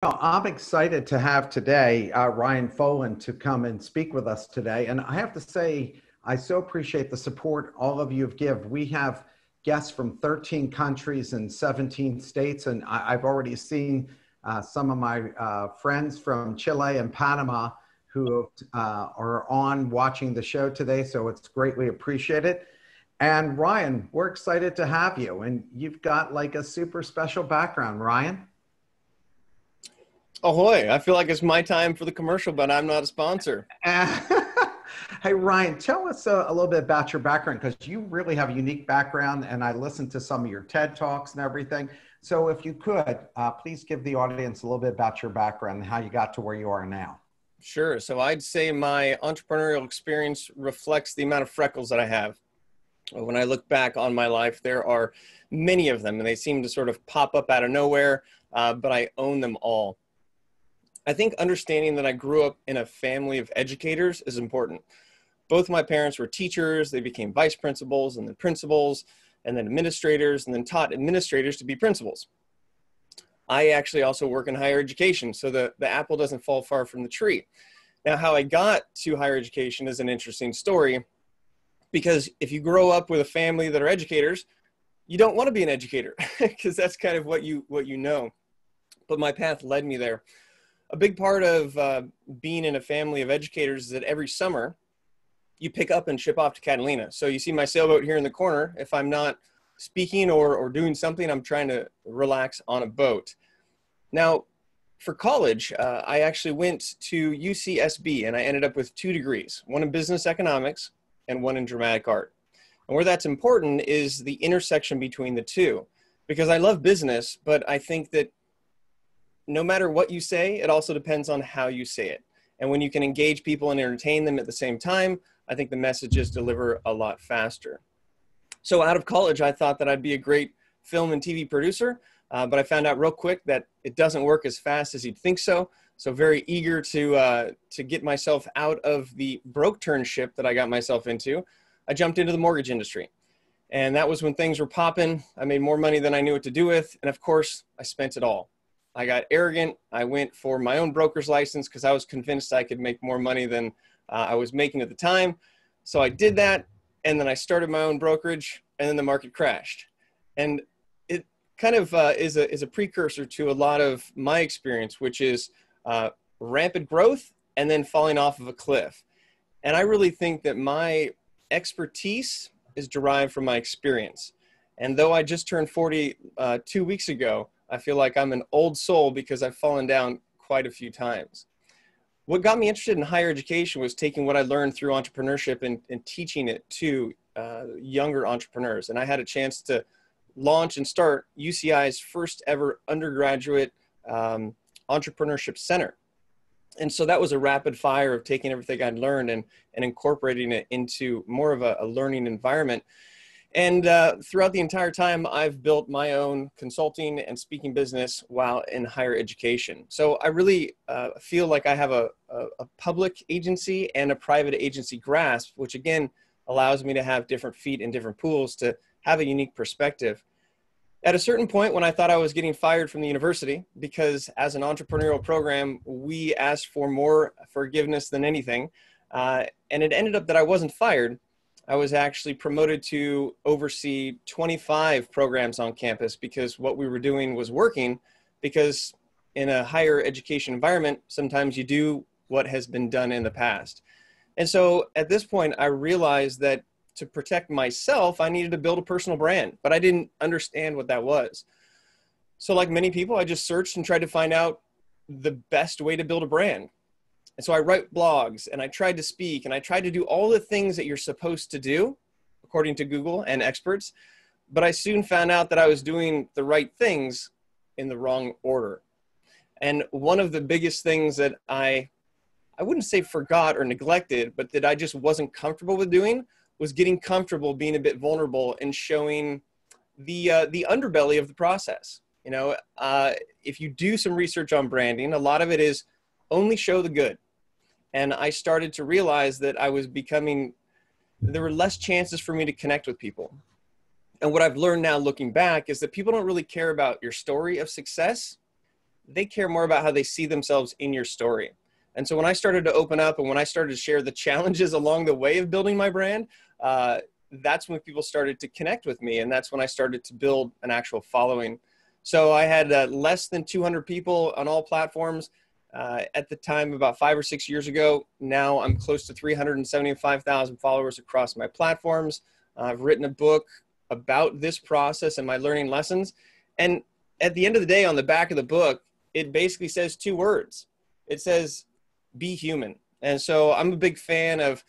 Well, I'm excited to have today Ryan Foland to come and speak with us today. And I have to say, I so appreciate the support all of you have given. We have guests from 13 countries and 17 states, and I've already seen some of my friends from Chile and Panama who are on watching the show today. So it's greatly appreciated. And Ryan, we're excited to have you. And you've got like a super special background, Ryan. Ahoy. I feel like it's my time for the commercial, but I'm not a sponsor. Hey, Ryan, tell us a little bit about your background because you really have a unique background, and I listened to some of your TED Talks and everything. So if you could, please give the audience a little bit about your background and how you got to where you are now. Sure. So I'd say my entrepreneurial experience reflects the amount of freckles that I have. When I look back on my life, there are many of them, and they seem to sort of pop up out of nowhere, but I own them all. I think understanding that I grew up in a family of educators is important. Both my parents were teachers. They became vice principals and then principals and then administrators and then taught administrators to be principals. I actually also work in higher education, so the apple doesn't fall far from the tree. Now, how I got to higher education is an interesting story because if you grow up with a family that are educators, you don't want to be an educator because that's kind of what you know. But my path led me there. A big part of being in a family of educators is that every summer you pick up and ship off to Catalina. So you see my sailboat here in the corner. If I'm not speaking or doing something, I'm trying to relax on a boat. Now, for college, I actually went to UCSB and I ended up with 2 degrees, one in business economics and one in dramatic art. And where that's important is the intersection between the two, because I love business, but I think that no matter what you say, it also depends on how you say it. And when you can engage people and entertain them at the same time, I think the messages deliver a lot faster. So out of college, I thought that I'd be a great film and TV producer, but I found out real quick that it doesn't work as fast as you'd think so. So very eager to get myself out of the broke turnship that I got myself into, I jumped into the mortgage industry. And that was when things were popping. I made more money than I knew what to do with. And of course, I spent it all. I got arrogant. I went for my own broker's license because I was convinced I could make more money than I was making at the time. So I did that. And then I started my own brokerage and then the market crashed. And it kind of is a precursor to a lot of my experience, which is rampant growth and then falling off of a cliff. And I really think that my expertise is derived from my experience. And though I just turned 40 2 weeks ago, I feel like I'm an old soul because I've fallen down quite a few times. What got me interested in higher education was taking what I learned through entrepreneurship and teaching it to younger entrepreneurs. And I had a chance to launch and start UCI's first ever undergraduate entrepreneurship center. And so that was a rapid fire of taking everything I'd learned and incorporating it into more of a learning environment. And throughout the entire time, I've built my own consulting and speaking business while in higher education. So I really feel like I have a public agency and a private agency grasp, which again allows me to have different feet in different pools to have a unique perspective. At a certain point when I thought I was getting fired from the university, because as an entrepreneurial program, we asked for more forgiveness than anything, and it ended up that I wasn't fired. I was actually promoted to oversee 25 programs on campus because what we were doing was working, because in a higher education environment, sometimes you do what has been done in the past. And so at this point, I realized that to protect myself, I needed to build a personal brand, but I didn't understand what that was. So like many people, I just searched and tried to find out the best way to build a brand. And so I write blogs and I tried to speak and I tried to do all the things that you're supposed to do, according to Google and experts. But I soon found out that I was doing the right things in the wrong order. And one of the biggest things that I wouldn't say forgot or neglected, but that I just wasn't comfortable with doing was getting comfortable being a bit vulnerable and showing the underbelly of the process. You know, if you do some research on branding, a lot of it is only show the good. And I started to realize that there were less chances for me to connect with people. And what I've learned now looking back is that people don't really care about your story of success. they care more about how they see themselves in your story. And so when I started to open up and when I started to share the challenges along the way of building my brand, that's when people started to connect with me. And that's when I started to build an actual following. So I had less than 200 people on all platforms at the time, about 5 or 6 years ago. Now I'm close to 375,000 followers across my platforms. I've written a book about this process and my learning lessons. And at the end of the day, on the back of the book, it basically says 2 words. It says, be human. And so I'm a big fan of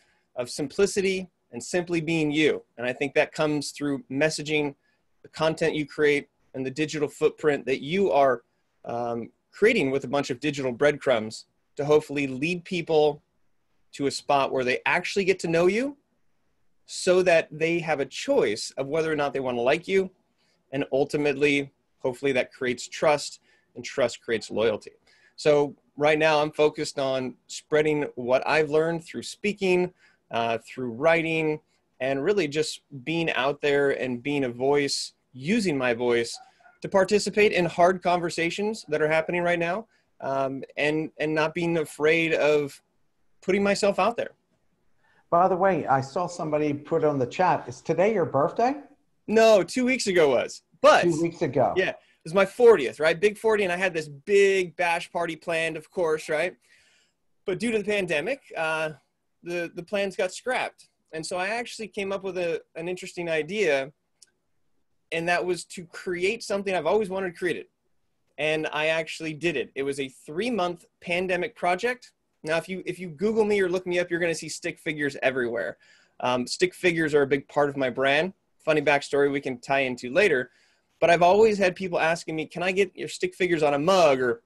simplicity and simply being you. And I think that comes through messaging, the content you create, and the digital footprint that you are creating with a bunch of digital breadcrumbs to hopefully lead people to a spot where they actually get to know you so that they have a choice of whether or not they want to like you. And ultimately, hopefully that creates trust, and trust creates loyalty. So right now I'm focused on spreading what I've learned through speaking, through writing, and really just being out there and being a voice, using my voice to participate in hard conversations that are happening right now, and not being afraid of putting myself out there. By the way, I saw somebody put on the chat, is today your birthday? No, 2 weeks ago was, but 2 weeks ago. Yeah, it was my 40th, right? Big 40. And I had this big bash party planned, of course, right? But due to the pandemic, the plans got scrapped. And so I actually came up with an interesting idea, and that was to create something I've always wanted to create it. And I actually did it. It was a 3-month pandemic project. Now, if you Google me or look me up, you're going to see stick figures everywhere. Stick figures are a big part of my brand. Funny backstory we can tie into later. But I've always had people asking me, can I get your stick figures on a mug or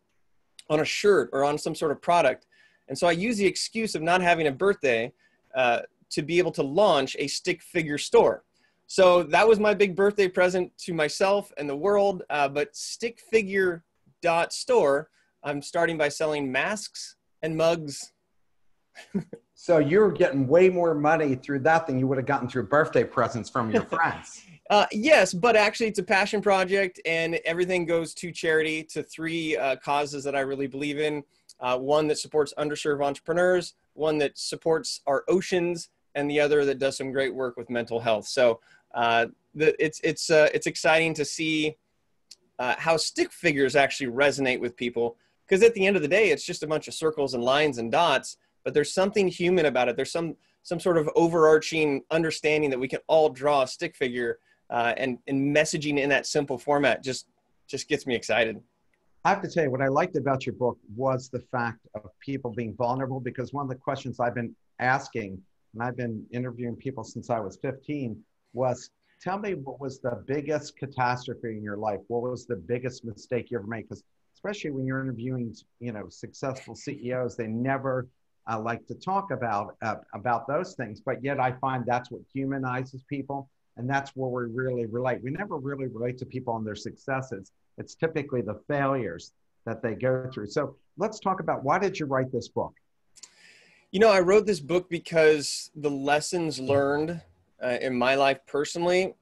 on a shirt or on some sort of product? And so I use the excuse of not having a birthday to be able to launch a stick figure store. So that was my big birthday present to myself and the world. But stickfigure.store, I'm starting by selling masks and mugs. So you're getting way more money through that than you would have gotten through birthday presents from your friends. Yes, but actually it's a passion project, and everything goes to charity, to 3 causes that I really believe in. One that supports underserved entrepreneurs, one that supports our oceans, and the other that does some great work with mental health. So it's exciting to see how stick figures actually resonate with people, because at the end of the day, it's just a bunch of circles and lines and dots, but there's something human about it. There's some sort of overarching understanding that we can all draw a stick figure, and messaging in that simple format just gets me excited. I have to tell you, what I liked about your book was the fact of people being vulnerable, because one of the questions I've been asking, and I've been interviewing people since I was 15, was, tell me what was the biggest catastrophe in your life? What was the biggest mistake you ever made? Because especially when you're interviewing, successful CEOs, they never like to talk about those things. But yet I find that's what humanizes people. And that's where we really relate. We never really relate to people on their successes. It's typically the failures that they go through. So let's talk about, why did you write this book? I wrote this book because the lessons learned in my life personally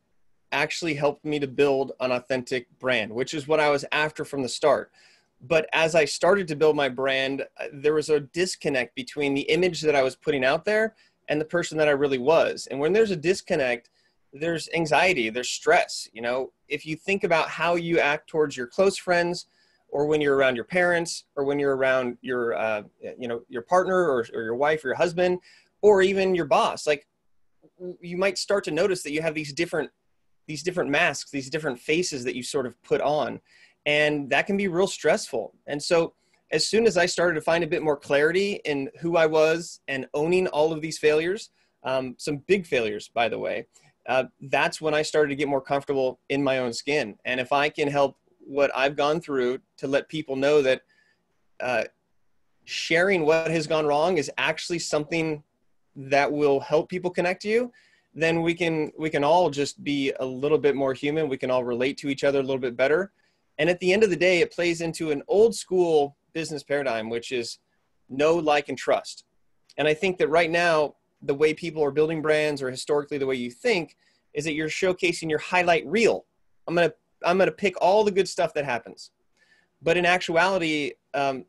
actually helped me to build an authentic brand, which is what I was after from the start. But as I started to build my brand, there was a disconnect between the image that I was putting out there and the person that I really was. And when there's a disconnect, there's anxiety, there's stress. If you think about how you act towards your close friends, or when you're around your parents, or when you're around your partner or your wife or your husband, or even your boss, like, you might start to notice that you have these different masks, these different faces that you sort of put on, and that can be real stressful. And so as soon as I started to find a bit more clarity in who I was and owning all of these failures, some big failures, by the way, that's when I started to get more comfortable in my own skin. And if I can help what I've gone through to let people know that sharing what has gone wrong is actually something that will help people connect to you, then we can all just be a little bit more human. We can all relate to each other a little bit better. And at the end of the day, it plays into an old school business paradigm, which is know, like, and trust. And I think that right now, the way people are building brands, or historically the way you think, is that you're showcasing your highlight reel. I'm going to pick all the good stuff that happens. But in actuality,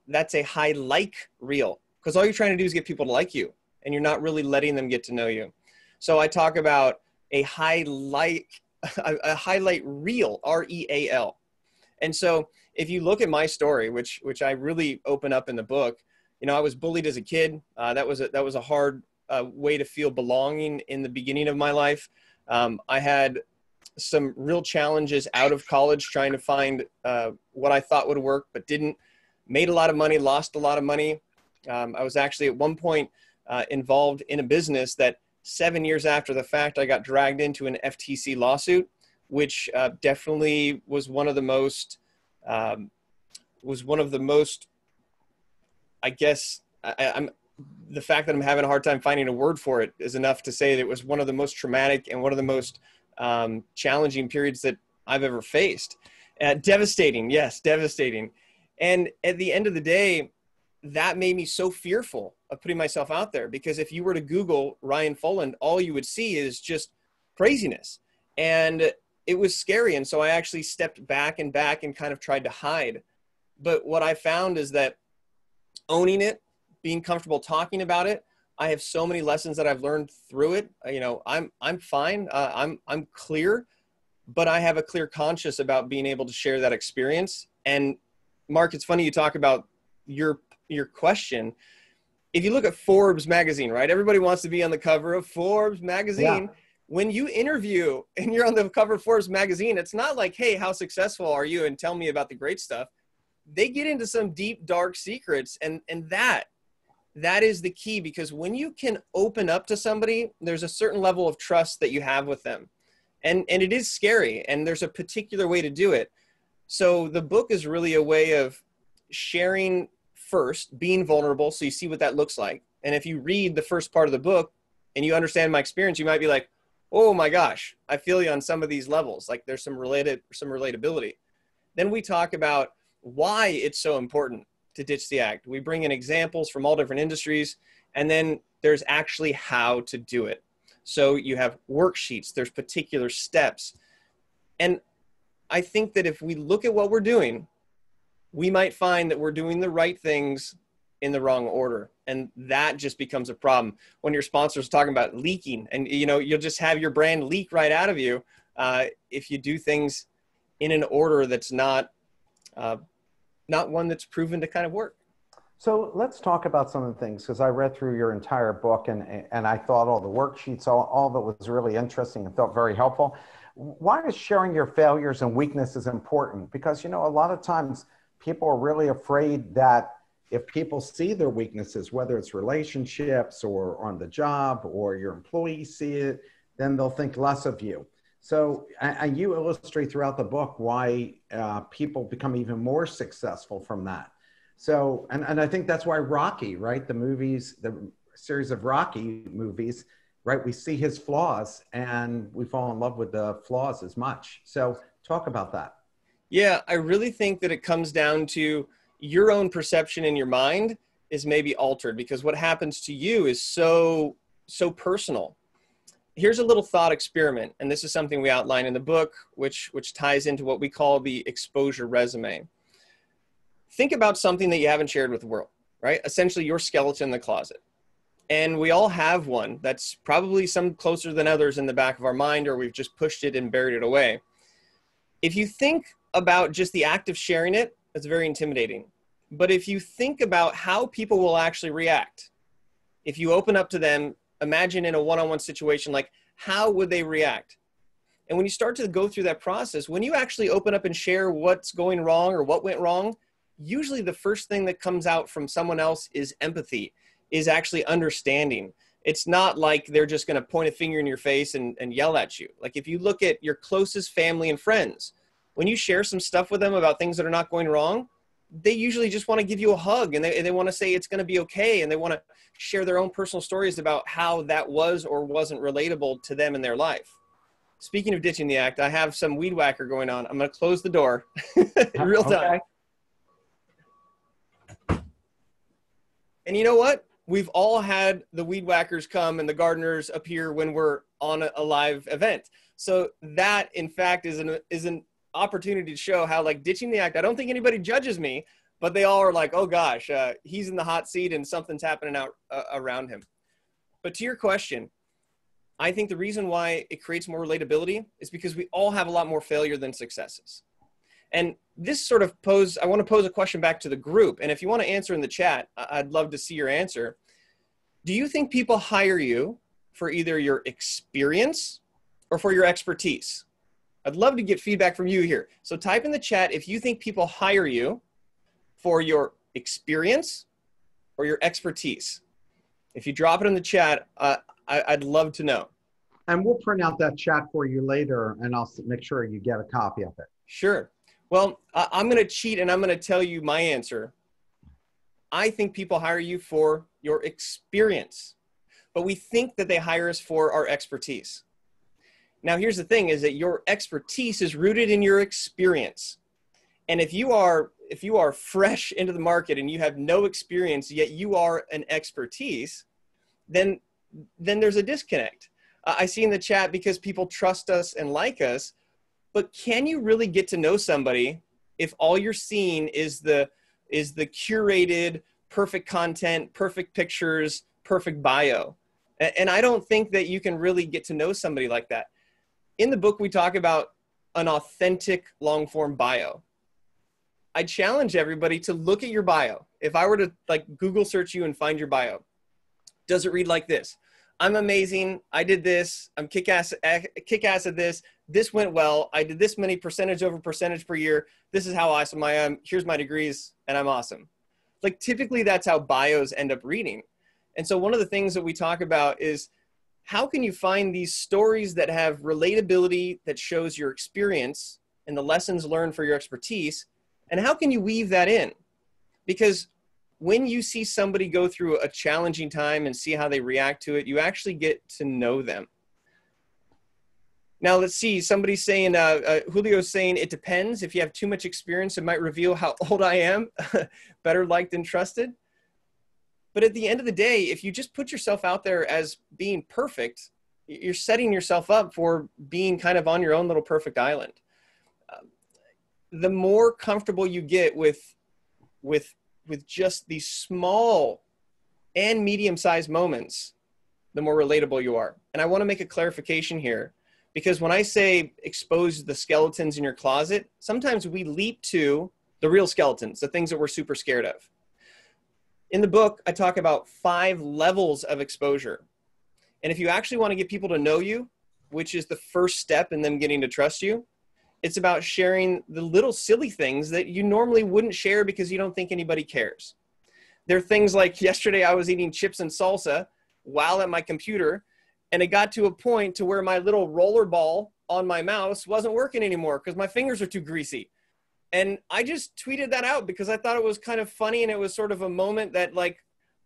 that's a high like reel, because all you're trying to do is get people to like you, and you're not really letting them get to know you. So I talk about a highlight reel, REAL. And so if you look at my story, which I really open up in the book, you know, I was bullied as a kid. That was a hard way to feel belonging in the beginning of my life. I had some real challenges out of college trying to find what I thought would work, but didn't. Made a lot of money, lost a lot of money. I was actually at one point involved in a business that 7 years after the fact, I got dragged into an FTC lawsuit, which definitely was one of the most, I guess, I'm the fact that I'm having a hard time finding a word for it is enough to say that it was one of the most traumatic and one of the most challenging periods that I've ever faced. Devastating. Yes, devastating. And at the end of the day, that made me so fearful of putting myself out there, because if you were to Google Ryan Foland, all you would see is just craziness. And it was scary. And so I actually stepped back and kind of tried to hide. But what I found is that owning it, being comfortable talking about it, I have so many lessons that I've learned through it. You know, I'm fine. I'm clear, but I have a clear conscience about being able to share that experience. And Mark, it's funny you talk about your question. If you look at Forbes magazine, right? Everybody wants to be on the cover of Forbes magazine. Yeah. When you interview and you're on the cover of Forbes magazine, it's not like, hey, how successful are you? And tell me about the great stuff. They get into some deep, dark secrets. And that is the key, because when you can open up to somebody, there's a certain level of trust that you have with them. And it is scary, and there's a particular way to do it. So the book is really a way of sharing first, being vulnerable, so you see what that looks like. And if you read the first part of the book and you understand my experience, you might be like, oh my gosh, I feel you on some of these levels. Like there's some relatability. Then we talk about why it's so important to ditch the act. We bring in examples from all different industries, and then there's actually how to do it. So you have worksheets, there's particular steps. And I think that if we look at what we're doing, we might find that we're doing the right things in the wrong order. And that just becomes a problem. When your sponsors are talking about leaking, and you know, you'll just have your brand leak right out of you if you do things in an order that's not one that's proven to kind of work. So let's talk about some of the things, because I read through your entire book and I thought all the worksheets, all of it was really interesting and felt very helpful. Why is sharing your failures and weaknesses important? Because, you know, a lot of times people are really afraid that if people see their weaknesses, whether it's relationships or on the job or your employees see it, then they'll think less of you. So and you illustrate throughout the book why people become even more successful from that. So, and I think that's why Rocky, right? The series of Rocky movies, right? We see his flaws and we fall in love with the flaws as much. So talk about that. Yeah, I really think that it comes down to your own perception in your mind is maybe altered, because what happens to you is so personal. Here's a little thought experiment, and this is something we outline in the book, which ties into what we call the exposure resume. Think about something that you haven't shared with the world, right? Essentially your skeleton in the closet. And we all have one that's probably some closer than others in the back of our mind, or we've just pushed it and buried it away. If you think about just the act of sharing it, it's very intimidating. But if you think about how people will actually react, if you open up to them, imagine in a one-on-one situation, like how would they react? And when you start to go through that process, when you actually open up and share what's going wrong or what went wrong, usually the first thing that comes out from someone else is empathy, is actually understanding. It's not like they're just going to point a finger in your face and yell at you. Like if you look at your closest family and friends, when you share some stuff with them about things that are not going wrong, they usually just want to give you a hug, and they want to say it's going to be okay. And they want to share their own personal stories about how that was or wasn't relatable to them in their life. Speaking of ditching the act, I have some weed whacker going on. I'm going to close the door in real time. Okay. And you know what? We've all had the weed whackers come and the gardeners appear when we're on a live event. So that, in fact, is an opportunity to show how, like, ditching the act, I don't think anybody judges me, but they all are like, oh gosh, he's in the hot seat and something's happening out around him. But to your question, I think the reason why it creates more relatability is because we all have a lot more failure than successes. And this sort of I want to pose a question back to the group. And if you want to answer in the chat, I'd love to see your answer. Do you think people hire you for either your experience or for your expertise? I'd love to get feedback from you here. So type in the chat if you think people hire you for your experience or your expertise. If you drop it in the chat, I'd love to know. And we'll print out that chat for you later, and I'll make sure you get a copy of it. Sure. Well, I'm going to cheat, and I'm going to tell you my answer. I think people hire you for your experience, but we think that they hire us for our expertise. Now, here's the thing, is that your expertise is rooted in your experience. And if you are fresh into the market and you have no experience, yet you are an expertise, then there's a disconnect. I see in the chat, because people trust us and like us, but can you really get to know somebody if all you're seeing is the curated, perfect content, perfect pictures, perfect bio? And I don't think that you can really get to know somebody like that. In the book, we talk about an authentic long-form bio. I challenge everybody to look at your bio. If I were to, like, Google search you and find your bio, does it read like this? I'm amazing. I did this. I'm kick-ass at this. This went well. I did this many percentage over percentage per year. This is how awesome I am. Here's my degrees, and I'm awesome. Like, typically that's how bios end up reading. And so one of the things that we talk about is, how can you find these stories that have relatability, that shows your experience and the lessons learned for your expertise? And how can you weave that in? Because when you see somebody go through a challenging time and see how they react to it, you actually get to know them. Now, let's see. Somebody's saying, Julio's saying, it depends. If you have too much experience, it might reveal how old I am. Better liked than trusted. But at the end of the day, if you just put yourself out there as being perfect, you're setting yourself up for being kind of on your own little perfect island. The more comfortable you get with just these small and medium-sized moments, the more relatable you are. And I want to make a clarification here, because when I say expose the skeletons in your closet, sometimes we leap to the real skeletons, the things that we're super scared of. In the book, I talk about 5 levels of exposure. And if you actually want to get people to know you, which is the first step in them getting to trust you, it's about sharing the little silly things that you normally wouldn't share because you don't think anybody cares. There are things like, yesterday I was eating chips and salsa while at my computer, and it got to a point to where my little roller ball on my mouse wasn't working anymore because my fingers are too greasy. And I just tweeted that out because I thought it was kind of funny, and it was sort of a moment that, like,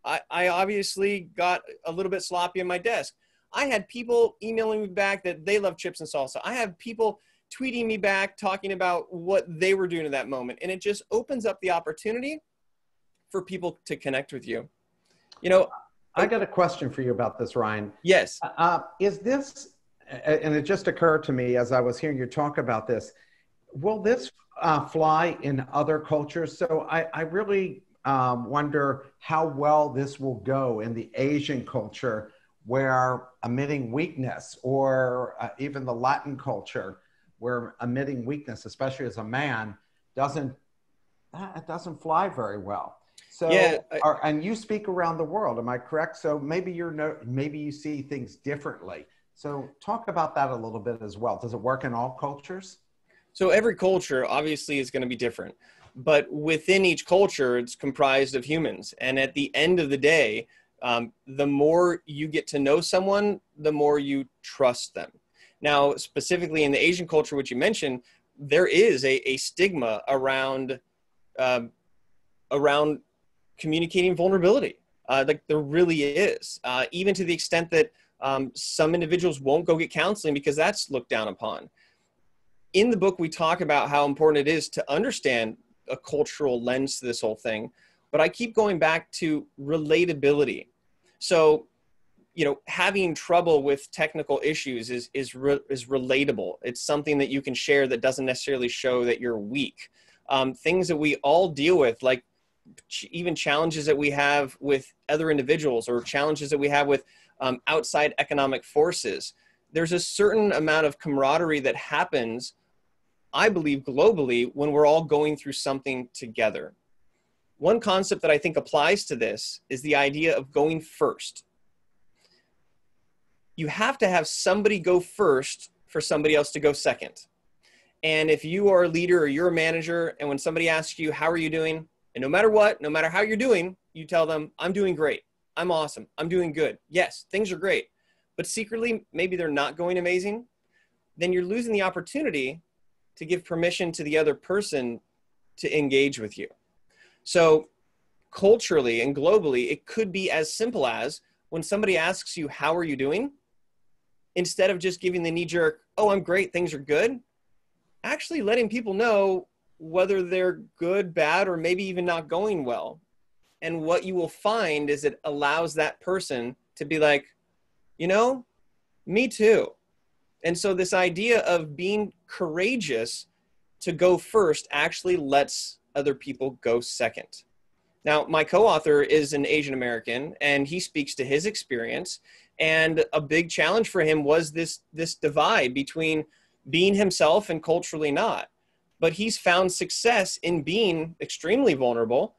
I obviously got a little bit sloppy in my desk. I had people emailing me back that they love chips and salsa. I have people tweeting me back talking about what they were doing in that moment. And it just opens up the opportunity for people to connect with you. You know, I got a question for you about this, Ryan. Yes. Is this, and it just occurred to me as I was hearing you talk about this, will this fly in other cultures? So I really wonder how well this will go in the Asian culture, where admitting weakness, or even the Latin culture, where admitting weakness, especially as a man, doesn't fly very well. So, yeah, and you speak around the world, am I correct? So maybe maybe you see things differently. So talk about that a little bit as well. Does it work in all cultures? So every culture obviously is going to be different, but within each culture, it's comprised of humans. And at the end of the day, the more you get to know someone, the more you trust them. Now, specifically in the Asian culture, which you mentioned, there is a stigma around communicating vulnerability. Like there really is, even to the extent that some individuals won't go get counseling because that's looked down upon. In the book, we talk about how important it is to understand a cultural lens to this whole thing, but I keep going back to relatability. So, having trouble with technical issues is relatable. It's something that you can share that doesn't necessarily show that you're weak. Things that we all deal with, like even challenges that we have with other individuals or challenges that we have with outside economic forces. There's a certain amount of camaraderie that happens, I believe, globally when we're all going through something together. One concept that I think applies to this is the idea of going first. You have to have somebody go first for somebody else to go second. And if you are a leader or you're a manager, and when somebody asks you, how are you doing? And no matter what, no matter how you're doing, you tell them, I'm doing great. I'm awesome. I'm doing good. Yes, things are great. But secretly, maybe they're not going amazing. Then you're losing the opportunity to give permission to the other person to engage with you. So culturally and globally, it could be as simple as when somebody asks you, how are you doing? Instead of just giving the knee-jerk, oh, I'm great, things are good, actually letting people know whether they're good, bad, or maybe even not going well. And what you will find is it allows that person to be like, me too. And so this idea of being courageous to go first actually lets other people go second. Now, my co-author is an Asian American, and he speaks to his experience. And a big challenge for him was this divide between being himself and culturally not. But he's found success in being extremely vulnerable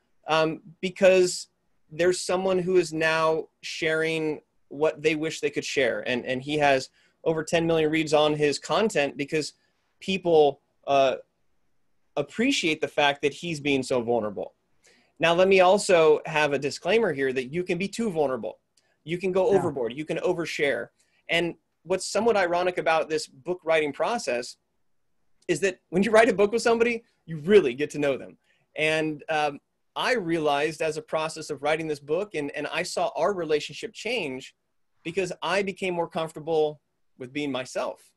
because there's someone who is now sharing what they wish they could share. And he has over 10 million reads on his content because people appreciate the fact that he's being so vulnerable. Now, let me also have a disclaimer here that you can be too vulnerable. You can go overboard. You can overshare. And what's somewhat ironic about this book writing process is that when you write a book with somebody, you really get to know them. And I realized as a process of writing this book, and I saw our relationship change because I became more comfortable with being myself.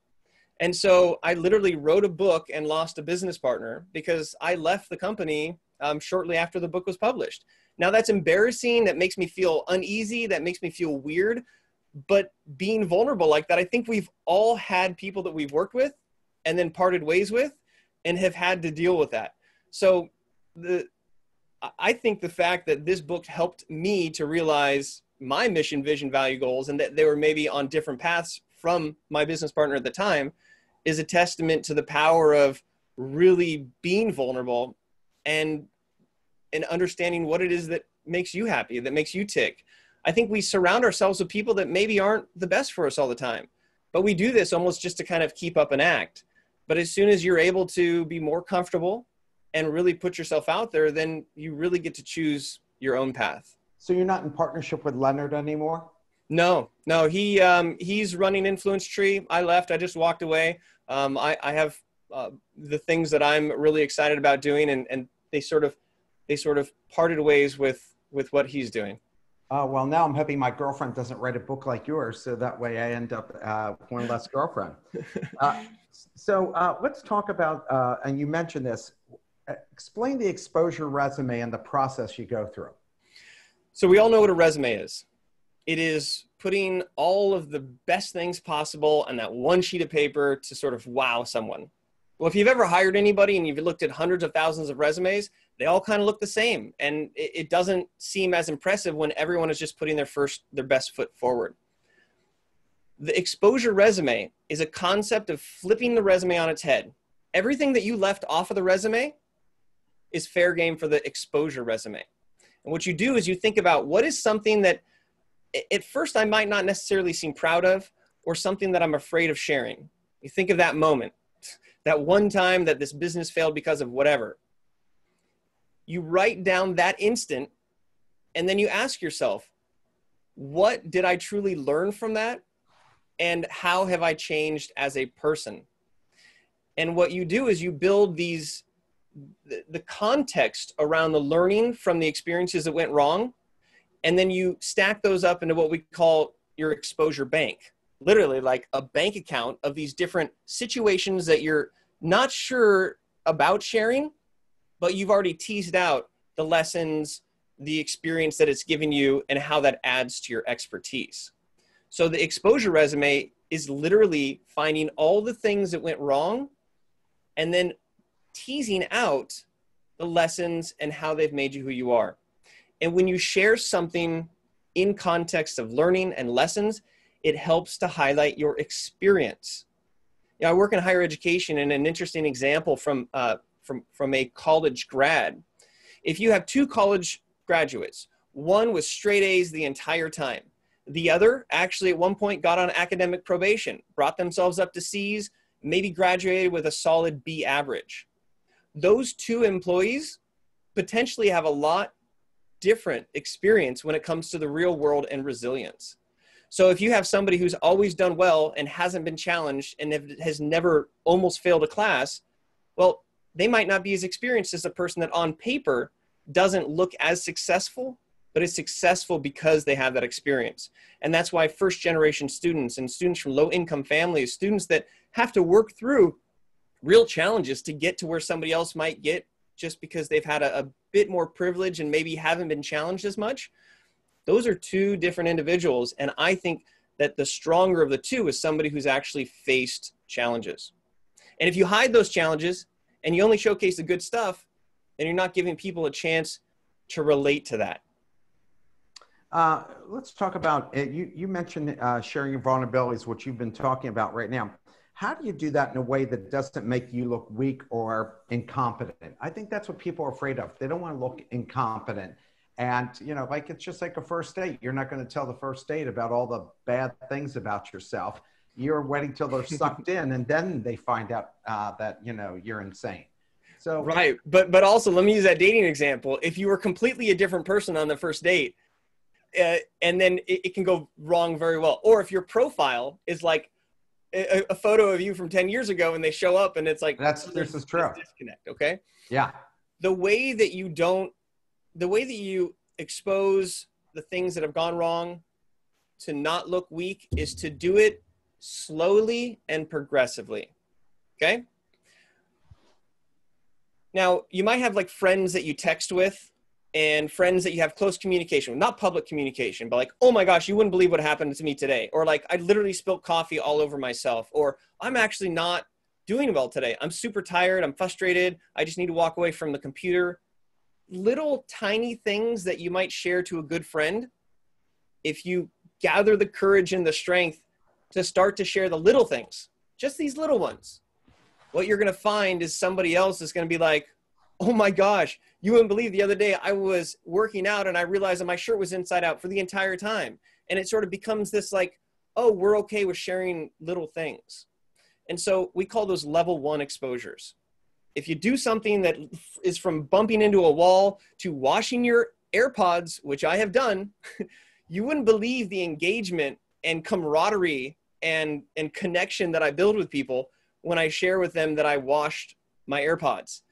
And so I literally wrote a book and lost a business partner because I left the company shortly after the book was published. Now that's embarrassing. That makes me feel uneasy. That makes me feel weird. But being vulnerable like that, I think we've all had people that we've worked with and then parted ways with and have had to deal with that. So I think the fact that this book helped me to realize my mission, vision, value, goals, and that they were maybe on different paths from my business partner at the time is a testament to the power of really being vulnerable and understanding what it is that makes you happy, that makes you tick. I think we surround ourselves with people that maybe aren't the best for us all the time, but we do this almost just to kind of keep up an act. But as soon as you're able to be more comfortable and really put yourself out there, then you really get to choose your own path. So you're not in partnership with Leonard anymore? No, he's running Influence Tree. I left, I just walked away. I have the things that I'm really excited about doing, and they sort of parted ways with what he's doing. Well, now I'm hoping my girlfriend doesn't write a book like yours, so that way I end up one less girlfriend. So let's talk about, and you mentioned this, explain the exposure resume and the process you go through. So we all know what a resume is. It is putting all of the best things possible on that one sheet of paper to sort of wow someone. Well, if you've ever hired anybody and you've looked at hundreds of thousands of resumes, they all kind of look the same. And it doesn't seem as impressive when everyone is just putting their best foot forward. The exposure resume is a concept of flipping the resume on its head. Everything that you left off of the resume is fair game for the exposure resume. And what you do is you think about what is something that at first I might not necessarily seem proud of, or something that I'm afraid of sharing. You think of that moment, that one time that this business failed because of whatever. You write down that instant, and then you ask yourself, what did I truly learn from that? And how have I changed as a person? And what you do is you build the context around the learning from the experiences that went wrong. And then you stack those up into what we call your exposure bank, literally like a bank account of these different situations that you're not sure about sharing, but you've already teased out the lessons, the experience that it's given you, and how that adds to your expertise. So the exposure resume is literally finding all the things that went wrong and then teasing out the lessons and how they've made you who you are. And when you share something in context of learning and lessons, it helps to highlight your experience. You know, I work in higher education, and an interesting example from a college grad. If you have two college graduates, one with straight A's the entire time, the other actually at one point got on academic probation, brought themselves up to C's, maybe graduated with a solid B average. Those two employees potentially have a lot different experience when it comes to the real world and resilience. So if you have somebody who's always done well and hasn't been challenged and has never almost failed a class, well, they might not be as experienced as the person that on paper doesn't look as successful, but is successful because they have that experience. And that's why first generation students and students from low income families, students that have to work through real challenges to get to where somebody else might get just because they've had a bit more privilege and maybe haven't been challenged as much. Those are two different individuals. And I think that the stronger of the two is somebody who's actually faced challenges. And if you hide those challenges and you only showcase the good stuff, then you're not giving people a chance to relate to that. Let's talk about, you mentioned sharing your vulnerabilities, which you've been talking about right now. How do you do that in a way that doesn't make you look weak or incompetent? I think that's what people are afraid of. They don't want to look incompetent. And, you know, like, it's just like a first date. You're not going to tell the first date about all the bad things about yourself. You're waiting till they're sucked in, and then they find out that, you know, you're insane. So, right. But also, let me use that dating example. If you were completely a different person on the first date, and then it can go wrong very well. Or if your profile is like a photo of you from 10 years ago and they show up and it's like, this is true. Disconnect. Okay. Yeah. The way that you expose the things that have gone wrong to not look weak is to do it slowly and progressively. Okay. Now you might have like friends that you text with and friends that you have close communication with, not public communication, but like, oh my gosh, you wouldn't believe what happened to me today. Or like, I literally spilled coffee all over myself. Or I'm actually not doing well today. I'm super tired. I'm frustrated. I just need to walk away from the computer. Little tiny things that you might share to a good friend. If you gather the courage and the strength to start to share the little things, just these little ones, what you're going to find is somebody else is going to be like, oh my gosh, you wouldn't believe the other day I was working out and I realized that my shirt was inside out for the entire time. And it sort of becomes this like, oh, we're okay with sharing little things. And so we call those level 1 exposures. If you do something that is from bumping into a wall to washing your AirPods, which I have done, you wouldn't believe the engagement and camaraderie and connection that I build with people when I share with them that I washed my AirPods.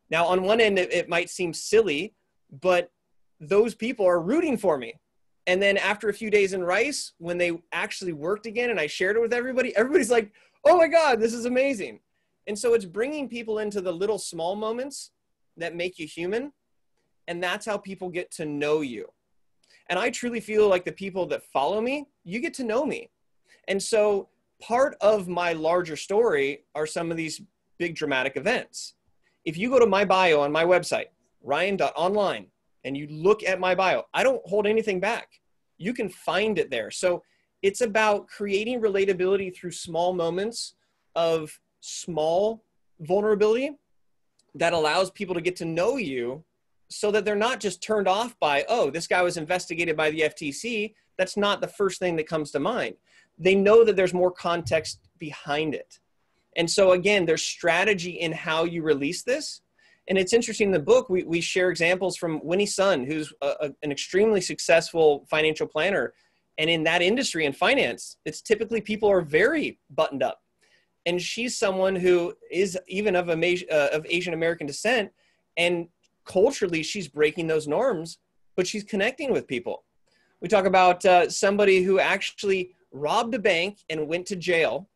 Now, on one end, it might seem silly, but those people are rooting for me. And then after a few days in Rice, when they actually worked again and I shared it with everybody, everybody's like, oh my God, this is amazing. And so it's bringing people into the little small moments that make you human. And that's how people get to know you. And I truly feel like the people that follow me, you get to know me. And so part of my larger story are some of these big dramatic events. If you go to my bio on my website, ryan.online, and you look at my bio, I don't hold anything back. You can find it there. So it's about creating relatability through small moments of small vulnerability that allows people to get to know you so that they're not just turned off by, oh, this guy was investigated by the FTC. That's not the first thing that comes to mind. They know that there's more context behind it. And so again, there's strategy in how you release this. And it's interesting in the book, we share examples from Winnie Sun, who's an extremely successful financial planner. And in that industry in finance, it's typically people are very buttoned up. And she's someone who is even of Asian American descent. And culturally, she's breaking those norms, but she's connecting with people. We talk about somebody who actually robbed a bank and went to jail.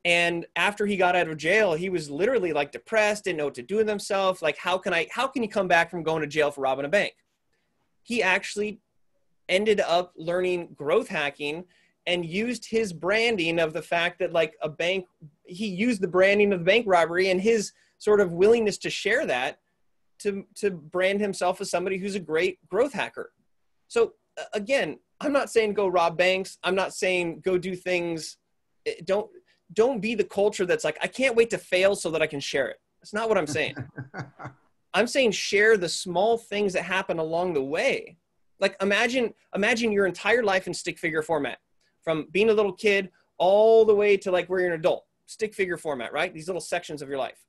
And after he got out of jail, he was literally like depressed, didn't know what to do with himself. Like, how can you come back from going to jail for robbing a bank? He actually ended up learning growth hacking and used his branding of the fact that like a bank, he used the branding of the bank robbery and his sort of willingness to share that to brand himself as somebody who's a great growth hacker. So again, I'm not saying go rob banks. I'm not saying go do things. Don't be the culture that's like, I can't wait to fail so that I can share it. That's not what I'm saying. I'm saying share the small things that happen along the way. Like imagine your entire life in stick figure format, from being a little kid all the way to like where you're an adult, stick figure format, right? These little sections of your life.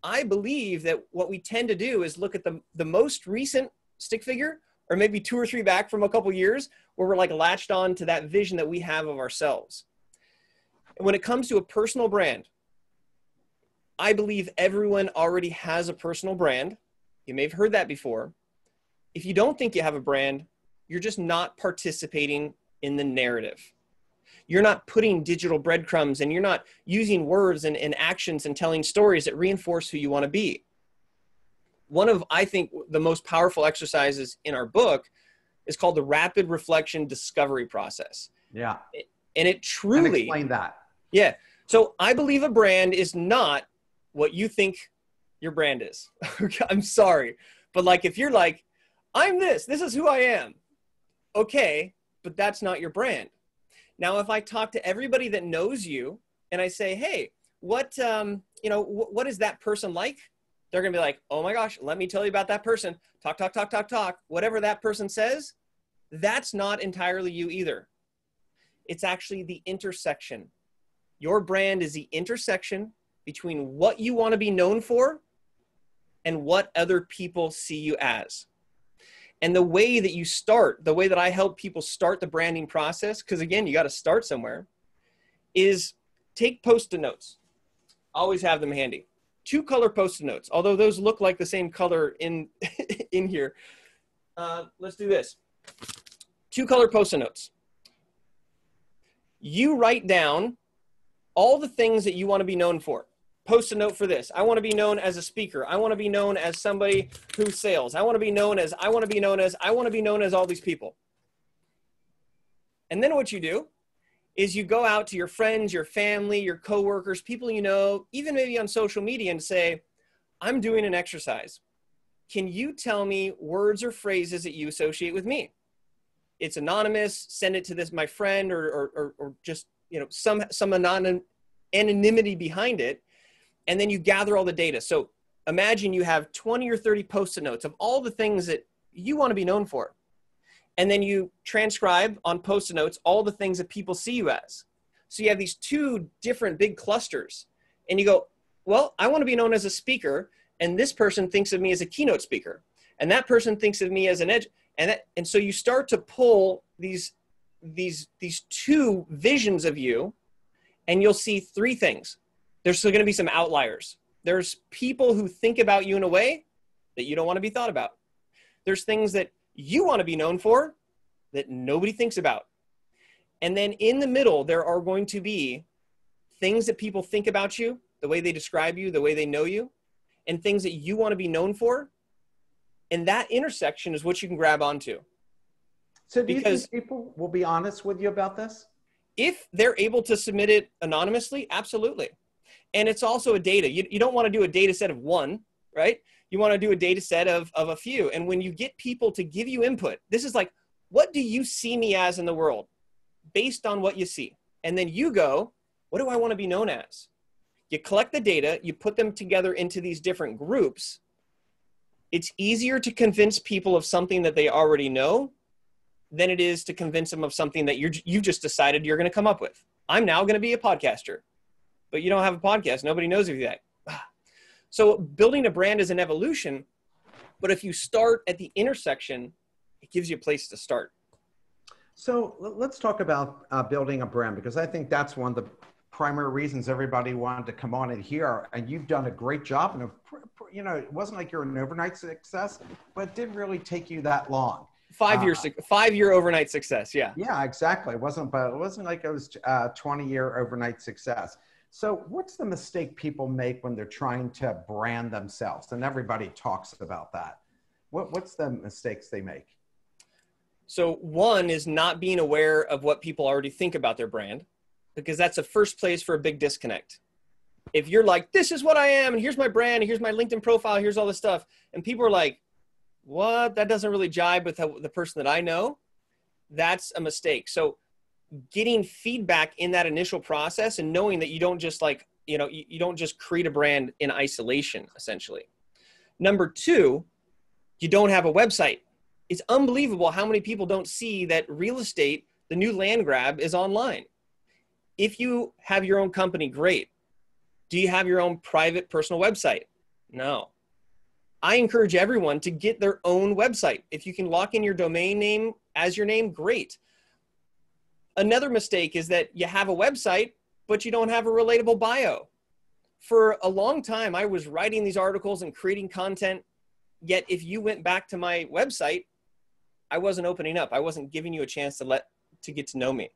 I believe that what we tend to do is look at the most recent stick figure, or maybe 2 or 3 back from a couple years, where we're like latched on to that vision that we have of ourselves. And when it comes to a personal brand, I believe everyone already has a personal brand. You may have heard that before. If you don't think you have a brand, you're just not participating in the narrative. You're not putting digital breadcrumbs, and you're not using words and actions and telling stories that reinforce who you want to be. One of, I think, the most powerful exercises in our book is called the rapid reflection discovery process. Yeah. And it truly... And explain that. Yeah. So I believe a brand is not what you think your brand is. I'm sorry. But like, if you're like, I'm this is who I am. Okay. But that's not your brand. Now, if I talk to everybody that knows you and I say, hey, what is that person like? They're going to be like, oh my gosh, let me tell you about that person. Talk. Whatever that person says, that's not entirely you either. It's actually the intersection. Your brand is the intersection between what you want to be known for and what other people see you as. And the way that you start, the way that I help people start the branding process, because again, you got to start somewhere, is take Post-it notes. Always have them handy. 2-color Post-it notes, although those look like the same color in here. Let's do this. 2-color Post-it notes. You write down all the things that you want to be known for. Post a note for this. I want to be known as a speaker. I want to be known as somebody who sales. I want to be known as all these people. And then what you do is you go out to your friends, your family, your coworkers, people you know, even maybe on social media, and say, I'm doing an exercise. Can you tell me words or phrases that you associate with me? It's anonymous. Send it to my friend, or just, some anonymity behind it. And then you gather all the data. So imagine you have 20 or 30 Post-it notes of all the things that you want to be known for. And then you transcribe on Post-it notes all the things that people see you as. So you have these 2 different big clusters. And you go, well, I want to be known as a speaker, and this person thinks of me as a keynote speaker. And that person thinks of me as an edge. And so you start to pull these 2 visions of you, and you'll see 3 things. There's still going to be some outliers. There's people who think about you in a way that you don't want to be thought about. There's things that you want to be known for that nobody thinks about. And then in the middle, there are going to be things that people think about you, the way they describe you, the way they know you, and things that you want to be known for. And that intersection is what you can grab onto. So do you think people will be honest with you about this? If they're able to submit it anonymously, absolutely. And it's also a data. You don't want to do a data set of 1, right? You want to do a data set of a few. And when you get people to give you input, this is like, what do you see me as in the world based on what you see? And then you go, what do I want to be known as? You collect the data, you put them together into these different groups. It's easier to convince people of something that they already know than it is to convince them of something that you just decided you're going to come up with. I'm now going to be a podcaster. But you don't have a podcast. Nobody knows of you that. So building a brand is an evolution, but if you start at the intersection, it gives you a place to start. So let's talk about building a brand, because I think that's one of the primary reasons everybody wanted to come on and hear. And you've done a great job. And it wasn't like you're an overnight success, but it didn't really take you that long. 5-year overnight success. Yeah. Yeah, exactly. It wasn't like it was 20-year overnight success. So what's the mistake people make when they're trying to brand themselves? And everybody talks about that. What's the mistakes they make? So one is not being aware of what people already think about their brand, because that's a first place for a big disconnect. If you're like, this is what I am, and here's my brand, and here's my LinkedIn profile, here's all this stuff, and people are like, what? That doesn't really jibe with the person that I know. That's a mistake. So getting feedback in that initial process and knowing that you don't just like, you don't just create a brand in isolation, essentially. Number two, you don't have a website. It's unbelievable how many people don't see that real estate, the new land grab, is online. If you have your own company, great. Do you have your own private personal website? No. I encourage everyone to get their own website. If you can lock in your domain name as your name, great. Another mistake is that you have a website, but you don't have a relatable bio. For a long time, I was writing these articles and creating content, yet if you went back to my website, I wasn't opening up. I wasn't giving you a chance to get to know me.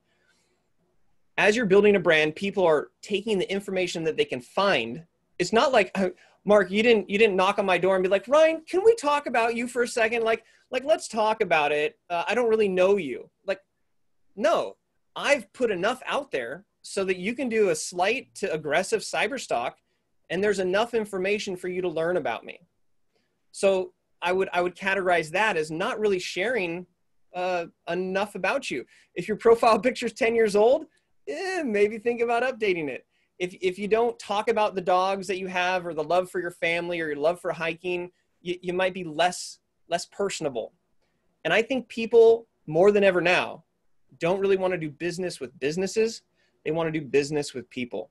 As you're building a brand, people are taking the information that they can find. It's not like, Mark, you didn't knock on my door and be like, Ryan, can we talk about you for a second? Like let's talk about it. I don't really know you. Like, no, I've put enough out there so that you can do a slight to aggressive cyber stalk, and there's enough information for you to learn about me. So I would categorize that as not really sharing enough about you. If your profile picture is 10 years old, maybe think about updating it. If you don't talk about the dogs that you have, or the love for your family, or your love for hiking, you might be less personable. And I think people more than ever now don't really want to do business with businesses. They want to do business with people.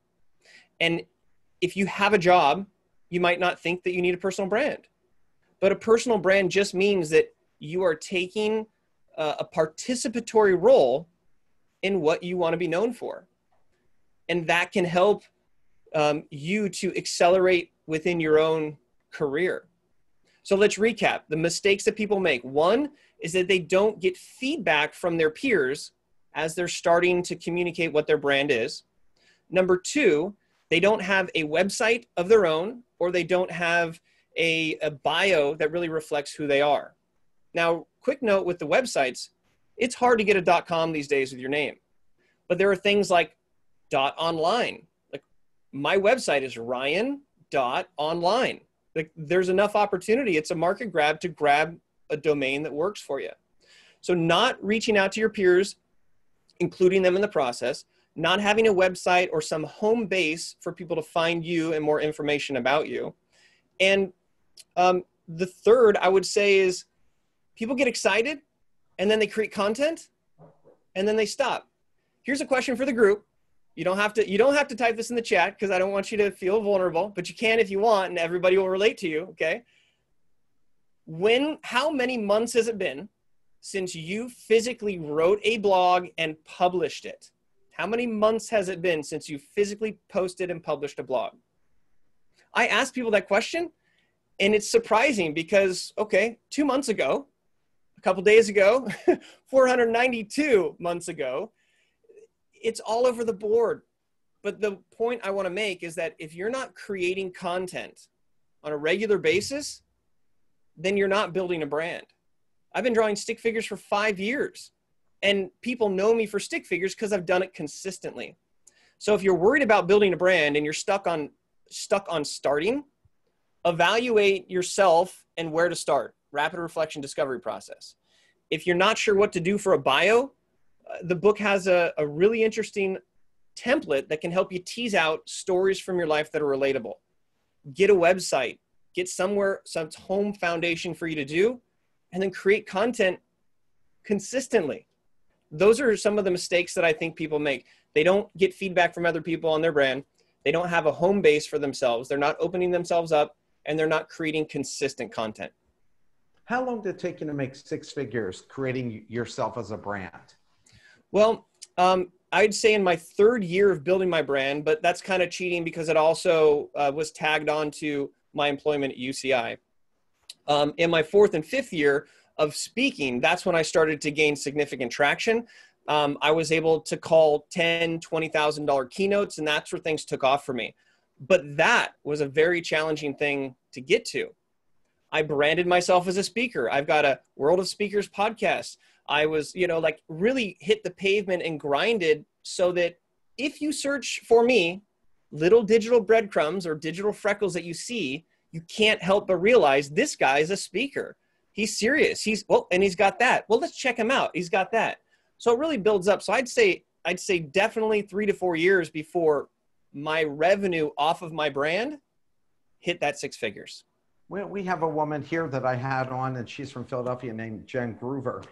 And if you have a job, you might not think that you need a personal brand. But a personal brand just means that you are taking a participatory role in what you want to be known for. And that can help you to accelerate within your own career. So let's recap the mistakes that people make. One is that they don't get feedback from their peers as they're starting to communicate what their brand is. Number two, they don't have a website of their own, or they don't have a bio that really reflects who they are. Now, quick note with the websites, it's hard to get a .com these days with your name. But there are things like .online. Like my website is ryan.online. Like there's enough opportunity. It's a market grab to grab a domain that works for you. So not reaching out to your peers, including them in the process, not having a website or some home base for people to find you and more information about you. And the third I would say is people get excited and then they create content and then they stop. Here's a question for the group. You don't have to type this in the chat because I don't want you to feel vulnerable, but you can if you want, and everybody will relate to you, okay? How many months has it been since you physically wrote a blog and published it? How many months has it been since you physically posted and published a blog? I ask people that question, and it's surprising because, okay, 2 months ago, a couple days ago, 492 months ago, it's all over the board. But the point I want to make is that if you're not creating content on a regular basis, then you're not building a brand. I've been drawing stick figures for 5 years, and people know me for stick figures because I've done it consistently. So if you're worried about building a brand and you're stuck on starting, evaluate yourself and where to start. Rapid reflection discovery process. If you're not sure what to do for a bio, the book has a really interesting template that can help you tease out stories from your life that are relatable. Get a website, get some home foundation for you to do, and then create content consistently. Those are some of the mistakes that I think people make. They don't get feedback from other people on their brand. They don't have a home base for themselves. They're not opening themselves up, and they're not creating consistent content. How long did it take you to make 6 figures creating yourself as a brand? Well, I'd say in my 3rd year of building my brand, but that's kind of cheating because it also was tagged on to my employment at UCI. In my 4th and 5th year of speaking, that's when I started to gain significant traction. I was able to call $10,000, $20,000 keynotes, and that's where things took off for me. But that was a very challenging thing to get to. I branded myself as a speaker. I've got a World of Speakers podcast. I was, like really hit the pavement and grinded so that if you search for me, little digital breadcrumbs or digital freckles that you see, you can't help but realize this guy is a speaker. He's serious. And he's got that. Well, let's check him out. He's got that. So it really builds up. So I'd say definitely 3 to 4 years before my revenue off of my brand hit that 6 figures. We have a woman here that I had on, and she's from Philadelphia, named Jen Groover.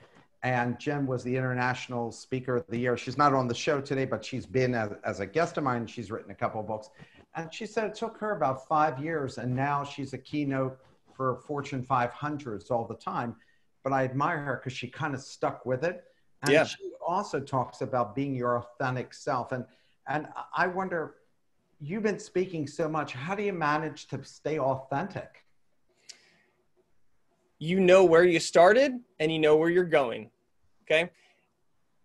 And Jen was the International Speaker of the Year. She's not on the show today, but she's been as a guest of mine. She's written a couple of books. And she said it took her about 5 years, and now she's a keynote for Fortune 500s all the time. But I admire her because she kind of stuck with it. And yeah. She also talks about being your authentic self. And I wonder, you've been speaking so much. How do you manage to stay authentic? You know where you started and you know where you're going. Okay.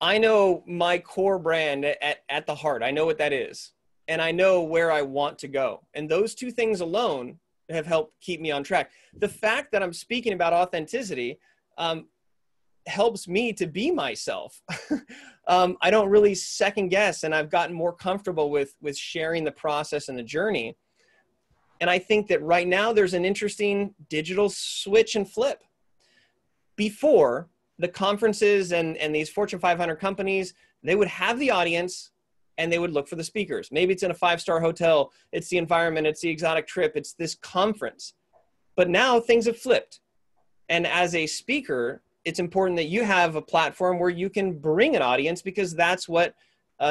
I know my core brand at the heart. I know what that is. And I know where I want to go. And those 2 things alone have helped keep me on track. The fact that I'm speaking about authenticity helps me to be myself. I don't really second guess, and I've gotten more comfortable with sharing the process and the journey. And I think that right now there's an interesting digital switch and flip. Before, the conferences and these Fortune 500 companies, they would have the audience and they would look for the speakers. Maybe it's in a 5-star hotel, it's the environment, it's the exotic trip, it's this conference. But now things have flipped. And as a speaker, it's important that you have a platform where you can bring an audience, because that's what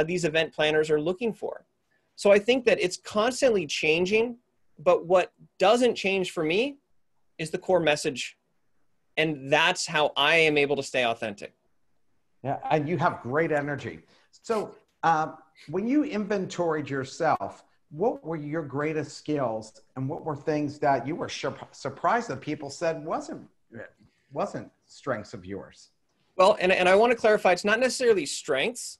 these event planners are looking for. So I think that it's constantly changing. But what doesn't change for me is the core message. And that's how I am able to stay authentic. Yeah, and you have great energy. So when you inventoried yourself, what were your greatest skills, and what were things that you were surprised that people said wasn't strengths of yours? Well, and I want to clarify, it's not necessarily strengths,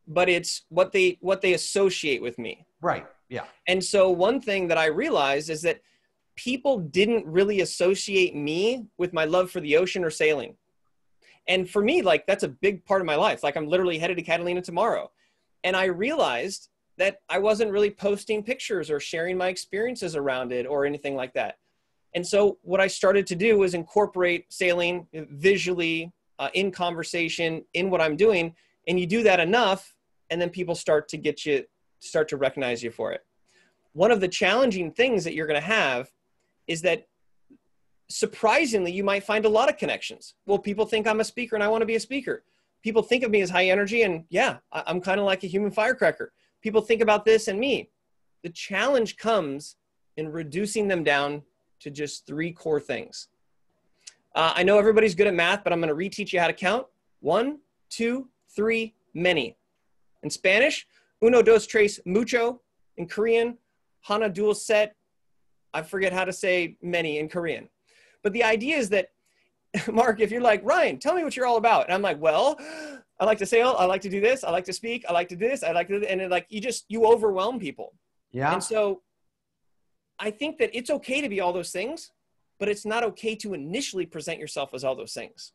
but it's what they associate with me. Right. Yeah. And so one thing that I realized is that people didn't really associate me with my love for the ocean or sailing. And for me, like, that's a big part of my life. Like, I'm literally headed to Catalina tomorrow. And I realized that I wasn't really posting pictures or sharing my experiences around it or anything like that. And so what I started to do was incorporate sailing visually in conversation, in what I'm doing. And you do that enough, and then people start to recognize you for it. One of the challenging things that you're going to have is that, surprisingly, you might find a lot of connections. Well, people think I'm a speaker and I want to be a speaker. People think of me as high energy, and yeah, I'm kind of like a human firecracker. People think about this and me. The challenge comes in reducing them down to just 3 core things. I know everybody's good at math, but I'm going to reteach you how to count. 1, 2, 3, many. In Spanish, uno, dos, tres, mucho. In Korean, hana, dual, set. I forget how to say many in Korean. But the idea is that, Mark, if you're like, Ryan, tell me what you're all about. And I'm like, well, I like to sail. I like to do this. I like to speak. I like to do this. I like to, and it, like, you overwhelm people. Yeah. And so I think that it's okay to be all those things, but it's not okay to initially present yourself as all those things.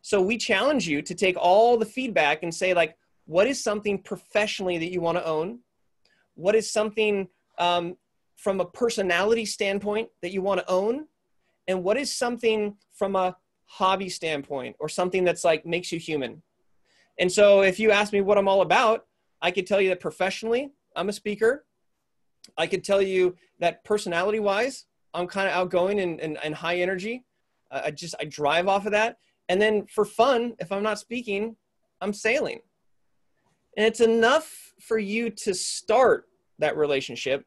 So we challenge you to take all the feedback and say, like, what is something professionally that you want to own? What is something from a personality standpoint that you want to own? And what is something from a hobby standpoint, or something that's like makes you human? And so if you ask me what I'm all about, I could tell you that professionally, I'm a speaker. I could tell you that personality wise, I'm kind of outgoing and high energy. I drive off of that. And then for fun, if I'm not speaking, I'm sailing. And it's enough for you to start that relationship.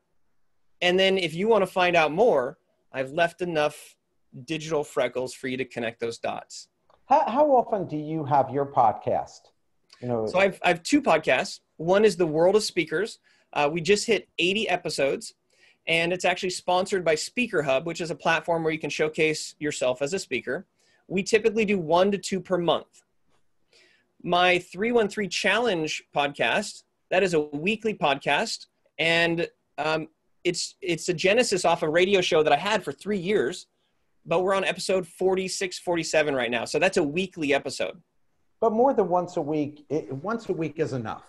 And then if you want to find out more, I've left enough digital freckles for you to connect those dots. How often do you have your podcast? So I have 2 podcasts. One is the World of Speakers. We just hit 80 episodes, and it's actually sponsored by Speaker Hub, which is a platform where you can showcase yourself as a speaker. We typically do 1 to 2 per month. My 313 Challenge podcast, that is a weekly podcast, and it's a genesis off a radio show that I had for 3 years. but we're on episode 46, 47 right now. So that's a weekly episode. But more than once a week, once a week is enough.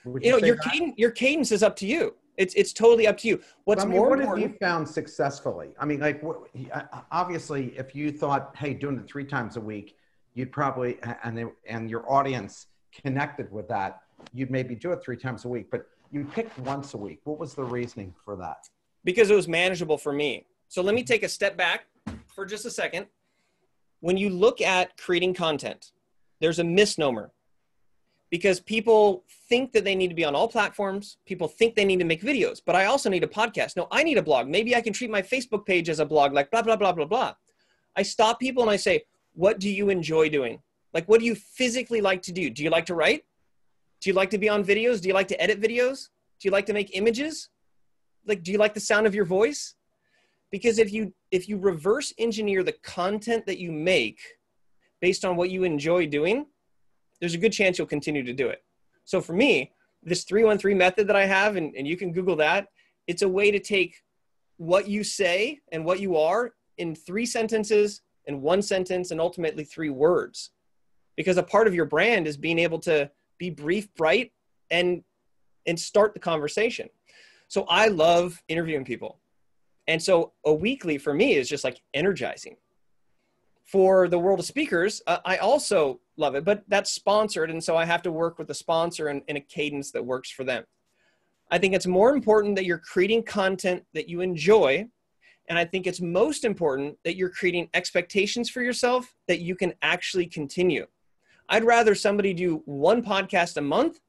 Would You know, say your cadence is up to you. It's totally up to you. What's more what important? have you found successfully? I mean, like, obviously, if you thought, hey, doing it 3 times a week, you'd probably, and your audience connected with that, you'd maybe do it 3 times a week. But you picked once a week. What was the reasoning for that? Because it was manageable for me. So let me take a step back for just a second. When you look at creating content, there's a misnomer. Because people think that they need to be on all platforms. People think they need to make videos, but I also need a podcast. No, I need a blog. Maybe I can treat my Facebook page as a blog, like blah, blah, blah, blah, blah. I stop people and I say, what do you enjoy doing? Like, what do you physically like to do? Do you like to write? Do you like to be on videos? Do you like to edit videos? Do you like to make images? Like, do you like the sound of your voice? Because if you reverse engineer the content that you make based on what you enjoy doing, there's a good chance you'll continue to do it. So for me, this 313 method that I have, and you can Google that, it's a way to take what you say and what you are in 3 sentences, in 1 sentence, and ultimately 3 words. Because a part of your brand is being able to be brief, bright, and start the conversation. So I love interviewing people. And so a weekly for me is just like energizing. For the world of speakers, I also love it, but that's sponsored. And so I have to work with the sponsor in a cadence that works for them. I think it's more important that you're creating content that you enjoy. And I think it's most important that you're creating expectations for yourself that you can actually continue. I'd rather somebody do 1 podcast a month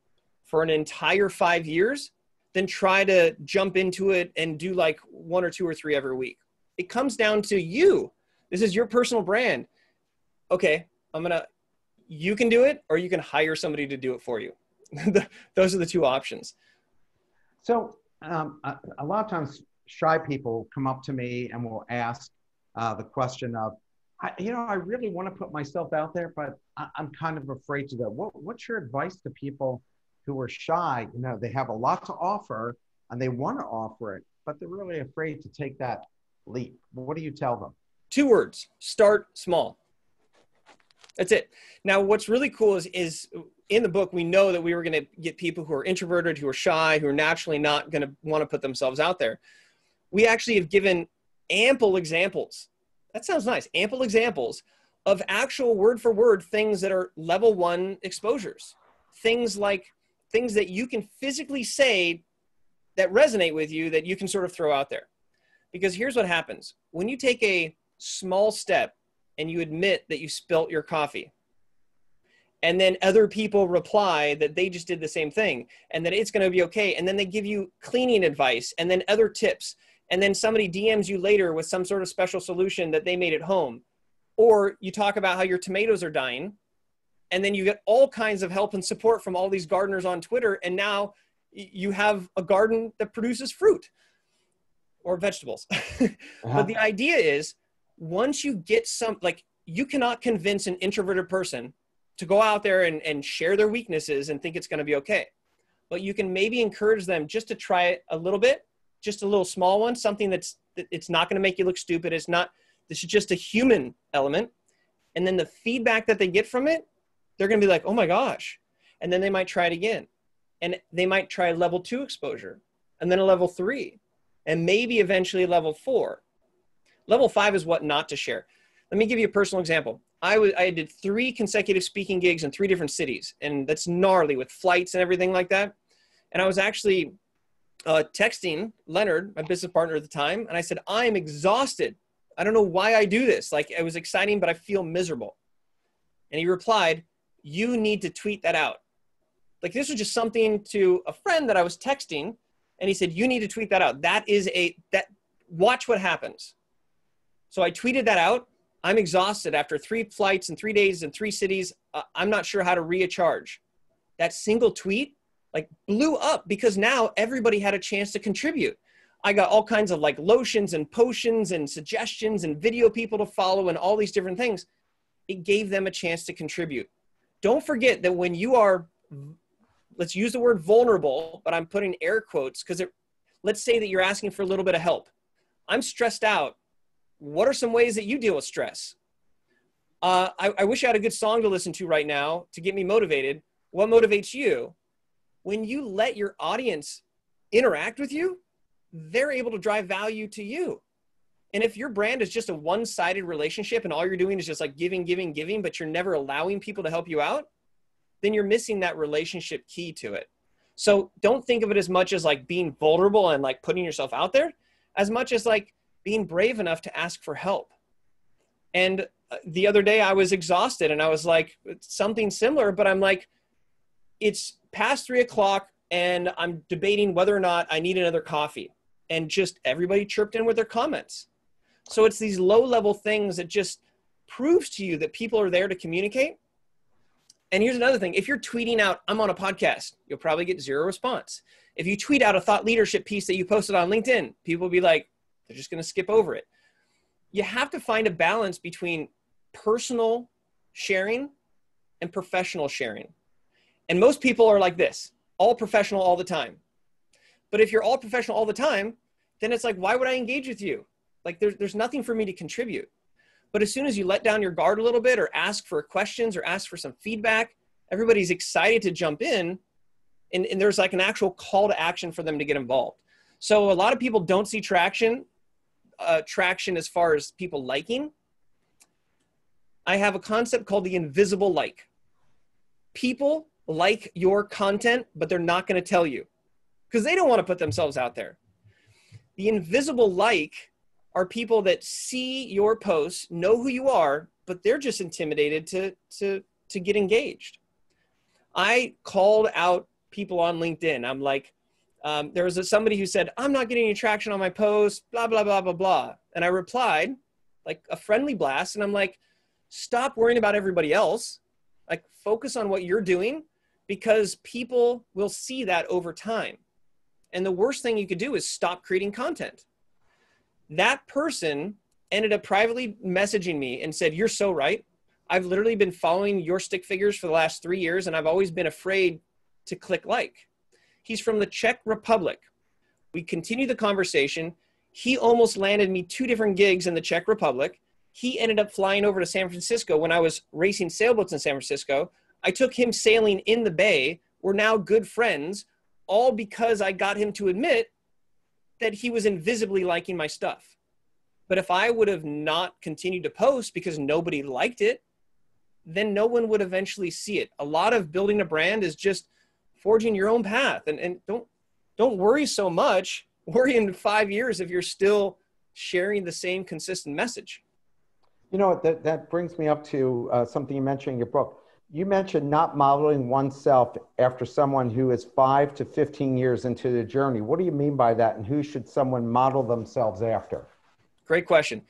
for an entire 5 years than try to jump into it and do like 1 or 2 or 3 every week. It comes down to you. This is your personal brand. Okay, you can do it, or you can hire somebody to do it for you. Those are the 2 options. So a lot of times shy people come up to me and will ask the question of, I really want to put myself out there, but I'm kind of afraid to do it. What's your advice to people who are shy? They have a lot to offer and they want to offer it, but they're really afraid to take that leap. What do you tell them? 2 words: start small. That's it. Now, what's really cool is in the book, we know that we were going to get people who are introverted, who are shy, who are naturally not going to want to put themselves out there. We actually have given ample examples. That sounds nice. Ample examples of actual word for word things that are level 1 exposures. Things that you can physically say that resonate with you that you can sort of throw out there. Because here's what happens. When you take a small step and you admit that you spilt your coffee, and then other people reply that they just did the same thing and that it's going to be okay, and then they give you cleaning advice and then other tips, and then somebody DMs you later with some sort of special solution that they made at home, or you talk about how your tomatoes are dying, and then you get all kinds of help and support from all these gardeners on Twitter, and now you have a garden that produces fruit or vegetables. But the idea is, once you get you cannot convince an introverted person to go out there and share their weaknesses and think it's going to be okay. But you can maybe encourage them just to try it a little bit, just a little small one, something it's not going to make you look stupid. This is just a human element. And then the feedback that they get from it, they're going to be like, oh my gosh. And then they might try it again. And they might try level 2 exposure, and then a level 3, and maybe eventually level 4. Level 5 is what not to share. Let me give you a personal example. I did 3 consecutive speaking gigs in 3 different cities, and that's gnarly with flights and everything like that. And I was actually texting Leonard, my business partner at the time, and I said, I am exhausted. I don't know why I do this. Like, it was exciting, but I feel miserable. And he replied, you need to tweet that out. Like, this was just something to a friend that I was texting, and he said, you need to tweet that out. Watch what happens. So I tweeted that out. I'm exhausted after 3 flights and 3 days in 3 cities. I'm not sure how to recharge. That single tweet blew up because now everybody had a chance to contribute. I got all kinds of lotions and potions and suggestions and video people to follow and all these different things. It gave them a chance to contribute. Don't forget that when you are, let's use the word vulnerable, but I'm putting air quotes because let's say that you're asking for a little bit of help. I'm stressed out. what are some ways that you deal with stress? I wish I had a good song to listen to right now to get me motivated. What motivates you? When you let your audience interact with you, they're able to drive value to you. And if your brand is just a one-sided relationship and all you're doing is just like giving, giving, giving, but you're never allowing people to help you out, then you're missing that relationship key to it. So don't think of it as much as like being vulnerable and like putting yourself out there, as much as like being brave enough to ask for help. And the other day I was exhausted and I was like, something similar, but I'm like, it's past 3 o'clock and I'm debating whether or not I need another coffee. And just everybody chirped in with their comments. So it's these low-level things that just proves to you that people are there to communicate. And here's another thing. If you're tweeting out, I'm on a podcast, you'll probably get 0 response. If you tweet out a thought leadership piece that you posted on LinkedIn, people will be like, they're just going to skip over it. You have to find a balance between personal sharing and professional sharing. And most people are like this, all professional all the time. But if you're all professional all the time, then it's like, why would I engage with you? Like there's nothing for me to contribute. But as soon as you let down your guard a little bit or ask for questions or ask for some feedback, everybody's excited to jump in and there's like an actual call to action for them to get involved. So a lot of people don't see traction as far as people liking. I have a concept called the invisible like. People like your content, but they're not going to tell you because they don't want to put themselves out there. The invisible like are people that see your posts, know who you are, but they're just intimidated to get engaged. I called out people on LinkedIn. I'm like, there was somebody who said, I'm not getting any traction on my post, blah, blah, blah, blah, blah. And I replied like a friendly blast. And I'm like, stop worrying about everybody else. Like focus on what you're doing because people will see that over time. And the worst thing you could do is stop creating content. That person ended up privately messaging me and said, you're so right. I've literally been following your stick figures for the last 3 years, and I've always been afraid to click like. He's from the Czech Republic. We continued the conversation. He almost landed me 2 different gigs in the Czech Republic. He ended up flying over to San Francisco when I was racing sailboats in San Francisco. I took him sailing in the Bay. We're now good friends, all because I got him to admit that he was invisibly liking my stuff. But if I would have not continued to post because nobody liked it, then no one would eventually see it. A lot of building a brand is just forging your own path. And don't worry so much. Worry in 5 years if you're still sharing the same consistent message. You know, that brings me up to something you mentioned in your book. You mentioned not modeling oneself after someone who is 5 to 15 years into the journey. What do you mean by that? And who should someone model themselves after? Great question.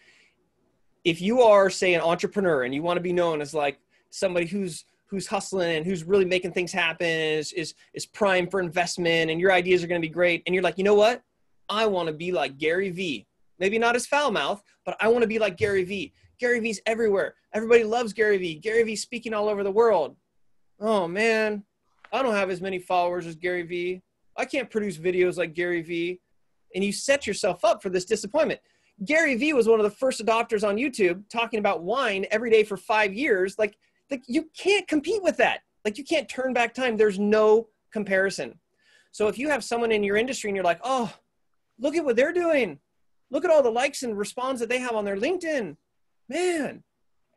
If you are, say, an entrepreneur and you want to be known as like somebody who's hustling and who's really making things happen, is prime for investment and your ideas are going to be great. And you're like, you know what? I want to be like Gary Vee. Maybe not as foul mouth, but I want to be like Gary Vee. Gary Vee's everywhere. Everybody loves Gary Vee. Gary Vee's speaking all over the world. Oh man, I don't have as many followers as Gary Vee. I can't produce videos like Gary Vee. And you set yourself up for this disappointment. Gary Vee was one of the first adopters on YouTube talking about wine every day for 5 years. Like you can't compete with that. Like you can't turn back time. There's no comparison. So if you have someone in your industry and you're like, oh, look at what they're doing. Look at all the likes and response that they have on their LinkedIn. Man.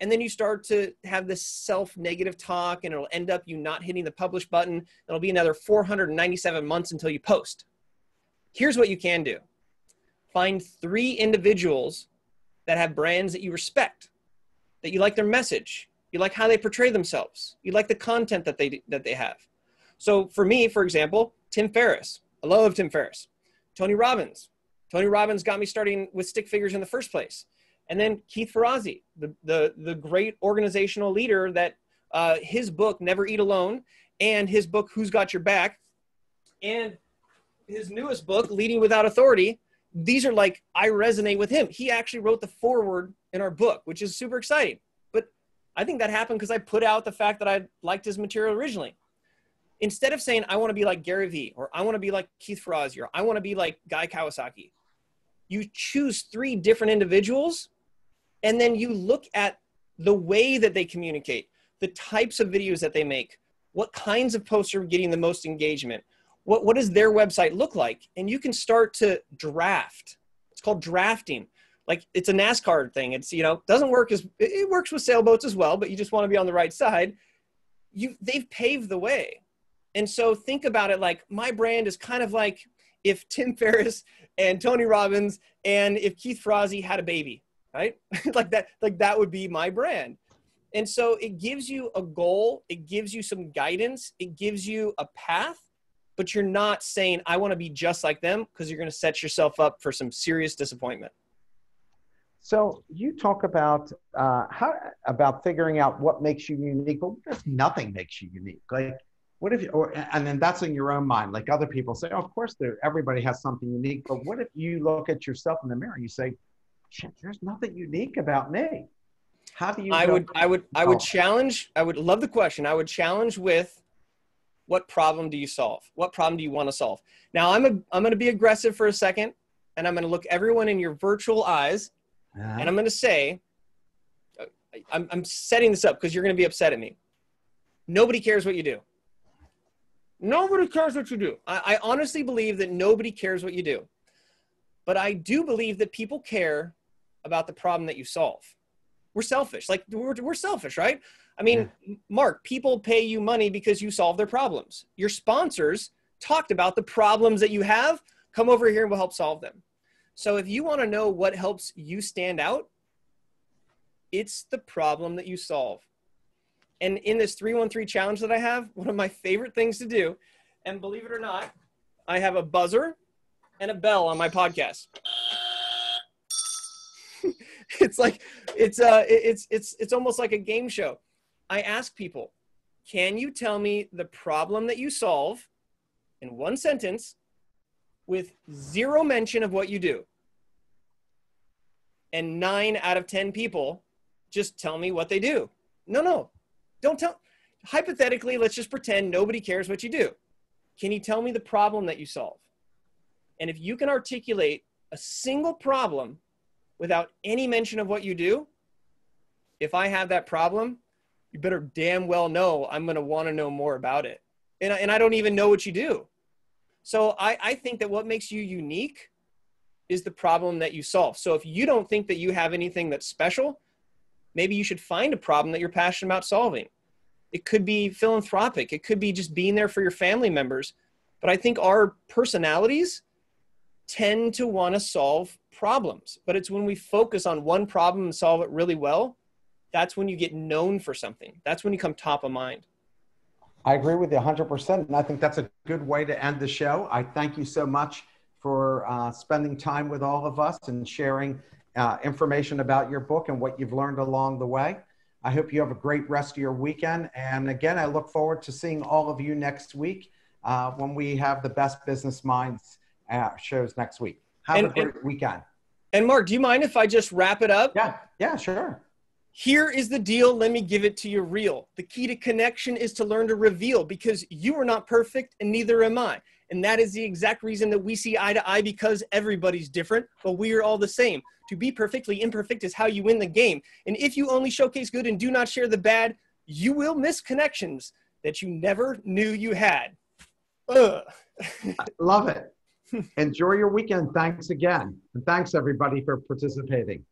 And then you start to have this self-negative talk and it'll end up you not hitting the publish button. It'll be another 497 months until you post. Here's what you can do. Find 3 individuals that have brands that you respect, that you like their message, you like how they portray themselves, you like the content that they have. So for me, for example, Tim Ferriss. I love Tim Ferriss. Tony Robbins. Tony Robbins got me starting with stick figures in the first place. And then Keith Ferrazzi, the great organizational leader that his book, Never Eat Alone, and his book, Who's Got Your Back, and his newest book, Leading Without Authority, these are like, I resonate with him. He actually wrote the foreword in our book, which is super exciting. But I think that happened because I put out the fact that I liked his material originally. Instead of saying, I want to be like Gary Vee, or I want to be like Keith Ferrazzi, or I want to be like Guy Kawasaki, you choose 3 different individuals And then you look at the way that they communicate, the types of videos that they make, what kinds of posts are getting the most engagement, what does their website look like? And you can start to draft. It's called drafting. Like, it's a NASCAR thing. It's, doesn't work it works with sailboats as well, but you just want to be on the right side. They've paved the way. And so think about it like my brand is kind of like if Tim Ferriss and Tony Robbins and if Keith Ferrazzi had a baby, right? like that would be my brand. And so it gives you a goal. It gives you some guidance. It gives you a path, but you're not saying, I want to be just like them, because you're going to set yourself up for some serious disappointment. So you talk about about figuring out what makes you unique, but what if nothing makes you unique? Like, what if and then that's in your own mind. Like other people say, oh, of course, everybody has something unique. But what if you look at yourself in the mirror and you say, shit, there's nothing unique about me? How do you? I would challenge. I would love the question. I would challenge with, what problem do you solve? What problem do you want to solve? Now I'm going to be aggressive for a second, and I'm going to look everyone in your virtual eyes, and I'm going to say, I'm setting this up because you're going to be upset at me. Nobody cares what you do. Nobody cares what you do. I honestly believe that nobody cares what you do. But I do believe that people care about the problem that you solve. We're selfish. Like, we're selfish, right? I mean, yeah. Mark, people pay you money because you solve their problems. Your sponsors talked about the problems that you have. Come over here and we'll help solve them. So if you want to know what helps you stand out, it's the problem that you solve. And in this 313 challenge that I have, one of my favorite things to do, and believe it or not, I have a buzzer and a bell on my podcast. It's like, it's almost like a game show. I ask people, can you tell me the problem that you solve in one sentence with zero mention of what you do? And 9 out of 10 people just tell me what they do. No. Don't tell. Hypothetically, let's just pretend nobody cares what you do. Can you tell me the problem that you solve? And if you can articulate a single problem without any mention of what you do, if I have that problem, you better damn well know I'm going to want to know more about it. And I don't even know what you do. So I think that what makes you unique is the problem that you solve. So if you don't think that you have anything that's special, maybe you should find a problem that you're passionate about solving. It could be philanthropic. It could be just being there for your family members. But I think our personalities tend to want to solve problems. But it's when we focus on one problem and solve it really well, that's when you get known for something. That's when you come top of mind. I agree with you 100%. And I think that's a good way to end the show. I thank you so much for spending time with all of us and sharing information about your book and what you've learned along the way. I hope you have a great rest of your weekend. And again, I look forward to seeing all of you next week when we have the Best Business Minds shows next week. Have a great weekend. And Mark, do you mind if I just wrap it up? Yeah, sure. Here is the deal. Let me give it to you real. The key to connection is to learn to reveal, because you are not perfect and neither am I. And that is the exact reason that we see eye to eye, because everybody's different, but we are all the same. To be perfectly imperfect is how you win the game. And if you only showcase good and do not share the bad, you will miss connections that you never knew you had. I love it. Enjoy your weekend. Thanks again. And thanks everybody for participating.